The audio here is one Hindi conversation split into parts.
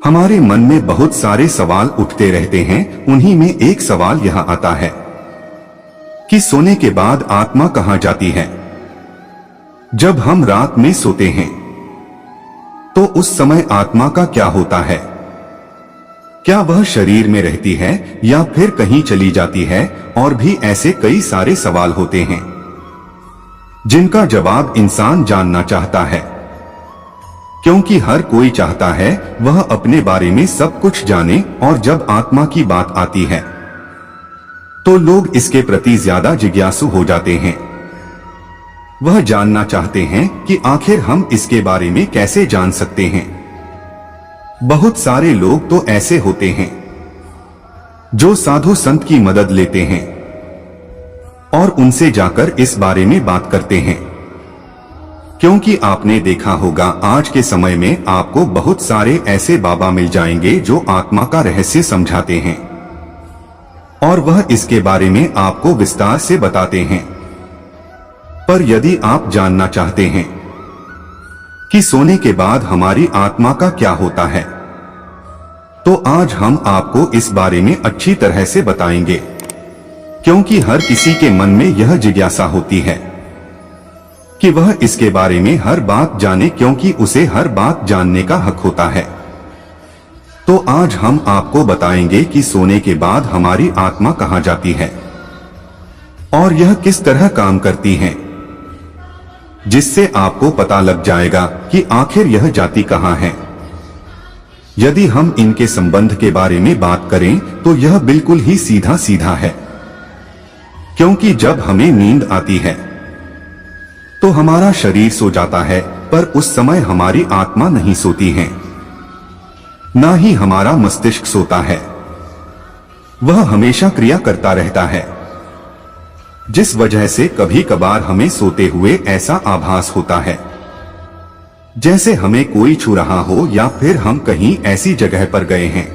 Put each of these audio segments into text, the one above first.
हमारे मन में बहुत सारे सवाल उठते रहते हैं। उन्हीं में एक सवाल यह आता है कि सोने के बाद आत्मा कहाँ जाती है। जब हम रात में सोते हैं तो उस समय आत्मा का क्या होता है? क्या वह शरीर में रहती है या फिर कहीं चली जाती है? और भी ऐसे कई सारे सवाल होते हैं जिनका जवाब इंसान जानना चाहता है, क्योंकि हर कोई चाहता है वह अपने बारे में सब कुछ जाने। और जब आत्मा की बात आती है तो लोग इसके प्रति ज्यादा जिज्ञासु हो जाते हैं। वह जानना चाहते हैं कि आखिर हम इसके बारे में कैसे जान सकते हैं। बहुत सारे लोग तो ऐसे होते हैं जो साधु संत की मदद लेते हैं और उनसे जाकर इस बारे में बात करते हैं, क्योंकि आपने देखा होगा आज के समय में आपको बहुत सारे ऐसे बाबा मिल जाएंगे जो आत्मा का रहस्य समझाते हैं और वह इसके बारे में आपको विस्तार से बताते हैं। पर यदि आप जानना चाहते हैं कि सोने के बाद हमारी आत्मा का क्या होता है, तो आज हम आपको इस बारे में अच्छी तरह से बताएंगे, क्योंकि हर किसी के मन में यह जिज्ञासा होती है कि वह इसके बारे में हर बात जाने, क्योंकि उसे हर बात जानने का हक होता है। तो आज हम आपको बताएंगे कि सोने के बाद हमारी आत्मा कहाँ जाती है और यह किस तरह काम करती है, जिससे आपको पता लग जाएगा कि आखिर यह जाती कहाँ है। यदि हम इनके संबंध के बारे में बात करें तो यह बिल्कुल ही सीधा सीधा है, क्योंकि जब हमें नींद आती है तो हमारा शरीर सो जाता है, पर उस समय हमारी आत्मा नहीं सोती है, ना ही हमारा मस्तिष्क सोता है। वह हमेशा क्रिया करता रहता है, जिस वजह से कभी कभार हमें सोते हुए ऐसा आभास होता है जैसे हमें कोई छू रहा हो, या फिर हम कहीं ऐसी जगह पर गए हैं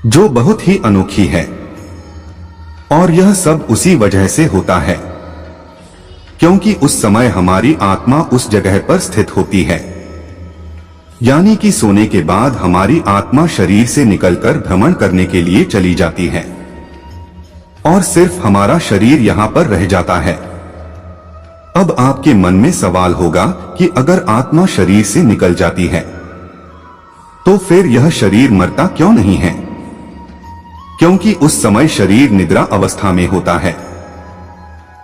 जो बहुत ही अनोखी है। और यह सब उसी वजह से होता है क्योंकि उस समय हमारी आत्मा उस जगह पर स्थित होती है। यानी कि सोने के बाद हमारी आत्मा शरीर से निकलकर भ्रमण करने के लिए चली जाती है और सिर्फ हमारा शरीर यहां पर रह जाता है। अब आपके मन में सवाल होगा कि अगर आत्मा शरीर से निकल जाती है तो फिर यह शरीर मरता क्यों नहीं है? क्योंकि उस समय शरीर निद्रा अवस्था में होता है,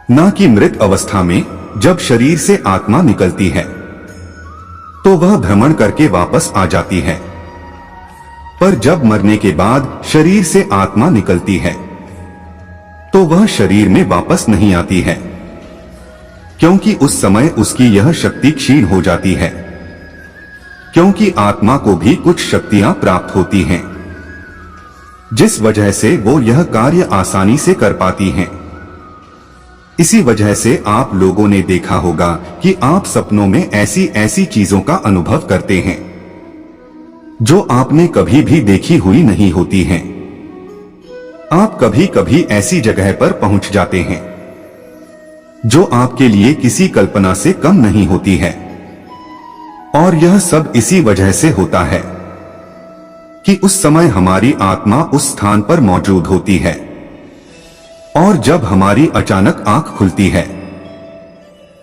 ना कि मृत अवस्था में। जब शरीर से आत्मा निकलती है तो वह भ्रमण करके वापस आ जाती है, पर जब मरने के बाद शरीर से आत्मा निकलती है तो वह शरीर में वापस नहीं आती है, क्योंकि उस समय उसकी यह शक्ति क्षीण हो जाती है। क्योंकि आत्मा को भी कुछ शक्तियां प्राप्त होती हैं, जिस वजह से वो यह कार्य आसानी से कर पाती हैं। इसी वजह से आप लोगों ने देखा होगा कि आप सपनों में ऐसी ऐसी चीजों का अनुभव करते हैं जो आपने कभी भी देखी हुई नहीं होती हैं। आप कभी कभी ऐसी जगह पर पहुंच जाते हैं जो आपके लिए किसी कल्पना से कम नहीं होती है। और यह सब इसी वजह से होता है कि उस समय हमारी आत्मा उस स्थान पर मौजूद होती है, और जब हमारी अचानक आंख खुलती है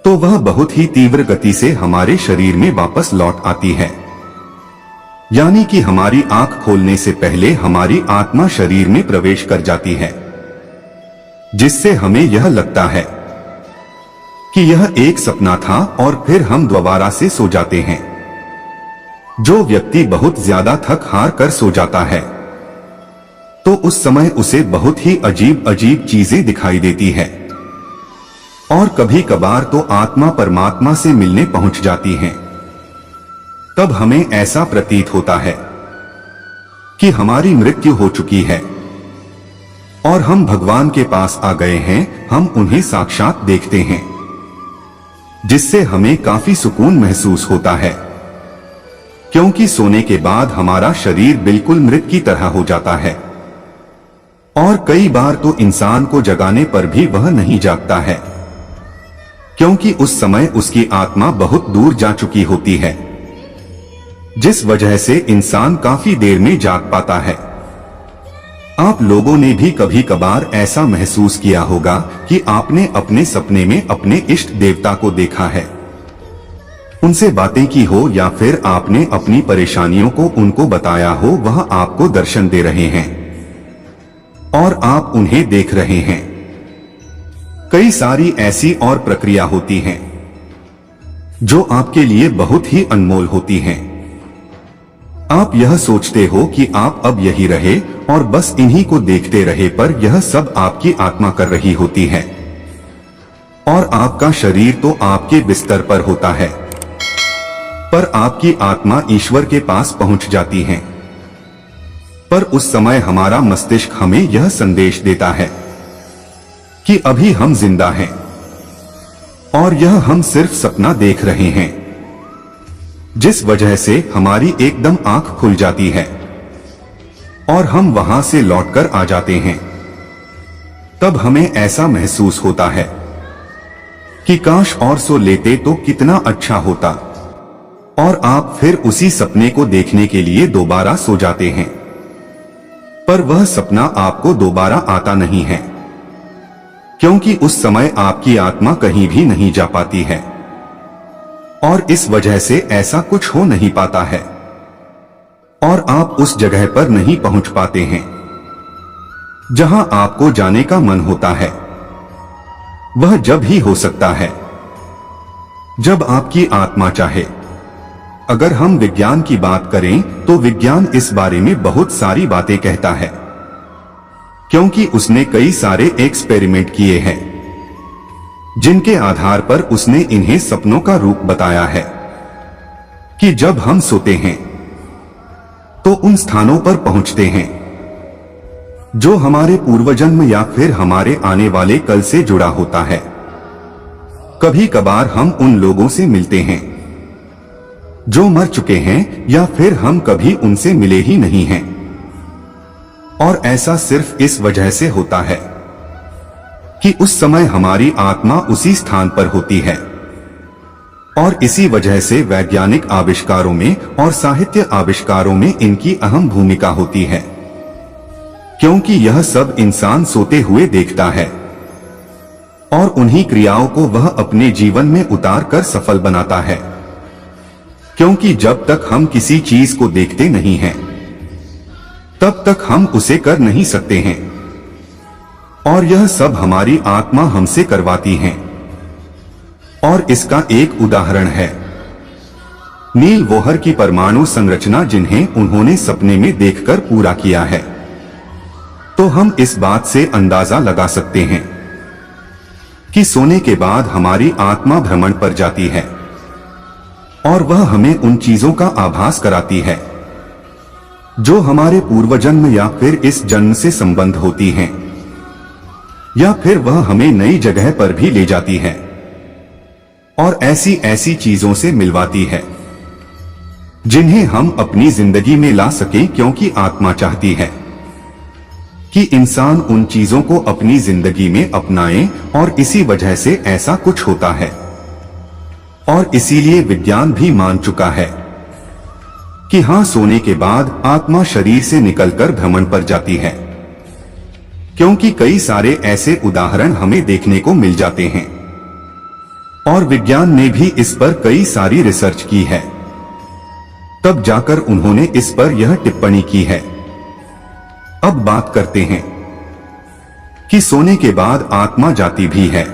तो वह बहुत ही तीव्र गति से हमारे शरीर में वापस लौट आती है। यानी कि हमारी आंख खोलने से पहले हमारी आत्मा शरीर में प्रवेश कर जाती है, जिससे हमें यह लगता है कि यह एक सपना था, और फिर हम दोबारा से सो जाते हैं। जो व्यक्ति बहुत ज्यादा थक हार कर सो जाता है तो उस समय उसे बहुत ही अजीब अजीब चीजें दिखाई देती है, और कभी कभार तो आत्मा परमात्मा से मिलने पहुंच जाती है। तब हमें ऐसा प्रतीत होता है कि हमारी मृत्यु हो चुकी है और हम भगवान के पास आ गए हैं। हम उन्हें साक्षात देखते हैं, जिससे हमें काफी सुकून महसूस होता है, क्योंकि सोने के बाद हमारा शरीर बिल्कुल मृत की तरह हो जाता है। और कई बार तो इंसान को जगाने पर भी वह नहीं जागता है, क्योंकि उस समय उसकी आत्मा बहुत दूर जा चुकी होती है। जिस वजह से इंसान काफी देर में जाग पाता है। आप लोगों ने भी कभी कभार ऐसा महसूस किया होगा कि आपने अपने सपने में अपने इष्ट देवता को देखा है, उनसे बातें की हो, या फिर आपने अपनी परेशानियों को उनको बताया हो। वह आपको दर्शन दे रहे हैं और आप उन्हें देख रहे हैं। कई सारी ऐसी और प्रक्रिया होती हैं जो आपके लिए बहुत ही अनमोल होती हैं। आप यह सोचते हो कि आप अब यही रहे और बस इन्हीं को देखते रहे, पर यह सब आपकी आत्मा कर रही होती है और आपका शरीर तो आपके बिस्तर पर होता है, पर आपकी आत्मा ईश्वर के पास पहुंच जाती है। पर उस समय हमारा मस्तिष्क हमें यह संदेश देता है कि अभी हम जिंदा हैं और यह हम सिर्फ सपना देख रहे हैं, जिस वजह से हमारी एकदम आंख खुल जाती है और हम वहां से लौटकर आ जाते हैं। तब हमें ऐसा महसूस होता है कि काश और सो लेते तो कितना अच्छा होता, और आप फिर उसी सपने को देखने के लिए दोबारा सो जाते हैं। पर वह सपना आपको दोबारा आता नहीं है, क्योंकि उस समय आपकी आत्मा कहीं भी नहीं जा पाती है और इस वजह से ऐसा कुछ हो नहीं पाता है और आप उस जगह पर नहीं पहुंच पाते हैं जहां आपको जाने का मन होता है। वह जब ही हो सकता है जब आपकी आत्मा चाहे। अगर हम विज्ञान की बात करें तो विज्ञान इस बारे में बहुत सारी बातें कहता है, क्योंकि उसने कई सारे एक्सपेरिमेंट किए हैं जिनके आधार पर उसने इन्हें सपनों का रूप बताया है कि जब हम सोते हैं तो उन स्थानों पर पहुंचते हैं जो हमारे पूर्वजन्म या फिर हमारे आने वाले कल से जुड़ा होता है। कभी कभार हम उन लोगों से मिलते हैं जो मर चुके हैं, या फिर हम कभी उनसे मिले ही नहीं हैं, और ऐसा सिर्फ इस वजह से होता है कि उस समय हमारी आत्मा उसी स्थान पर होती है। और इसी वजह से वैज्ञानिक आविष्कारों में और साहित्य आविष्कारों में इनकी अहम भूमिका होती है, क्योंकि यह सब इंसान सोते हुए देखता है और उन्हीं क्रियाओं को वह अपने जीवन में उतार कर सफल बनाता है। क्योंकि जब तक हम किसी चीज को देखते नहीं हैं, तब तक हम उसे कर नहीं सकते हैं, और यह सब हमारी आत्मा हमसे करवाती है। और इसका एक उदाहरण है नील बोहर की परमाणु संरचना, जिन्हें उन्होंने सपने में देखकर पूरा किया है। तो हम इस बात से अंदाजा लगा सकते हैं कि सोने के बाद हमारी आत्मा भ्रमण पर जाती है और वह हमें उन चीजों का आभास कराती है जो हमारे पूर्वजन्म या फिर इस जन्म से संबंध होती हैं, या फिर वह हमें नई जगह पर भी ले जाती है और ऐसी ऐसी चीजों से मिलवाती है जिन्हें हम अपनी जिंदगी में ला सकें, क्योंकि आत्मा चाहती है कि इंसान उन चीजों को अपनी जिंदगी में अपनाए, और इसी वजह से ऐसा कुछ होता है। और इसीलिए विज्ञान भी मान चुका है कि हां, सोने के बाद आत्मा शरीर से निकलकर भ्रमण पर जाती है, क्योंकि कई सारे ऐसे उदाहरण हमें देखने को मिल जाते हैं और विज्ञान ने भी इस पर कई सारी रिसर्च की है। तब जाकर उन्होंने इस पर यह टिप्पणी की है। अब बात करते हैं कि सोने के बाद आत्मा जाती भी है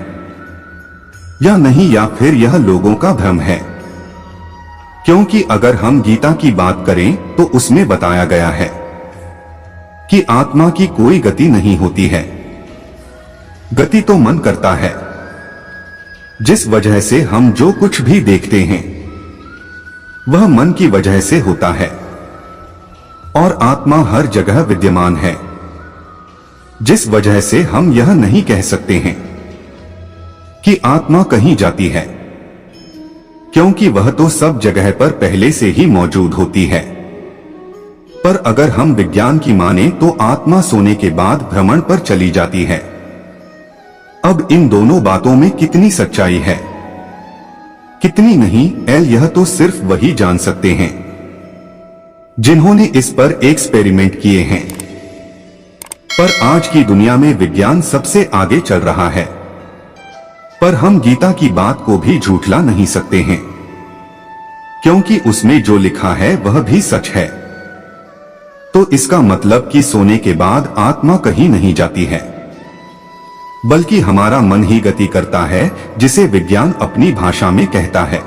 या नहीं, या फिर यह लोगों का भ्रम है। क्योंकि अगर हम गीता की बात करें तो उसमें बताया गया है कि आत्मा की कोई गति नहीं होती है, गति तो मन करता है, जिस वजह से हम जो कुछ भी देखते हैं वह मन की वजह से होता है, और आत्मा हर जगह विद्यमान है, जिस वजह से हम यह नहीं कह सकते हैं कि आत्मा कहीं जाती है, क्योंकि वह तो सब जगह पर पहले से ही मौजूद होती है। पर अगर हम विज्ञान की माने तो आत्मा सोने के बाद भ्रमण पर चली जाती है। अब इन दोनों बातों में कितनी सच्चाई है, कितनी नहीं, यह तो सिर्फ वही जान सकते हैं जिन्होंने इस पर एक्सपेरिमेंट किए हैं। पर आज की दुनिया में विज्ञान सबसे आगे चल रहा है, पर हम गीता की बात को भी झूठला नहीं सकते हैं, क्योंकि उसमें जो लिखा है वह भी सच है। तो इसका मतलब कि सोने के बाद आत्मा कहीं नहीं जाती है, बल्कि हमारा मन ही गति करता है, जिसे विज्ञान अपनी भाषा में कहता है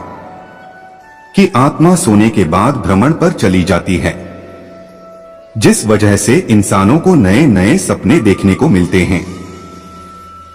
कि आत्मा सोने के बाद भ्रमण पर चली जाती है, जिस वजह से इंसानों को नए नए सपने देखने को मिलते हैं।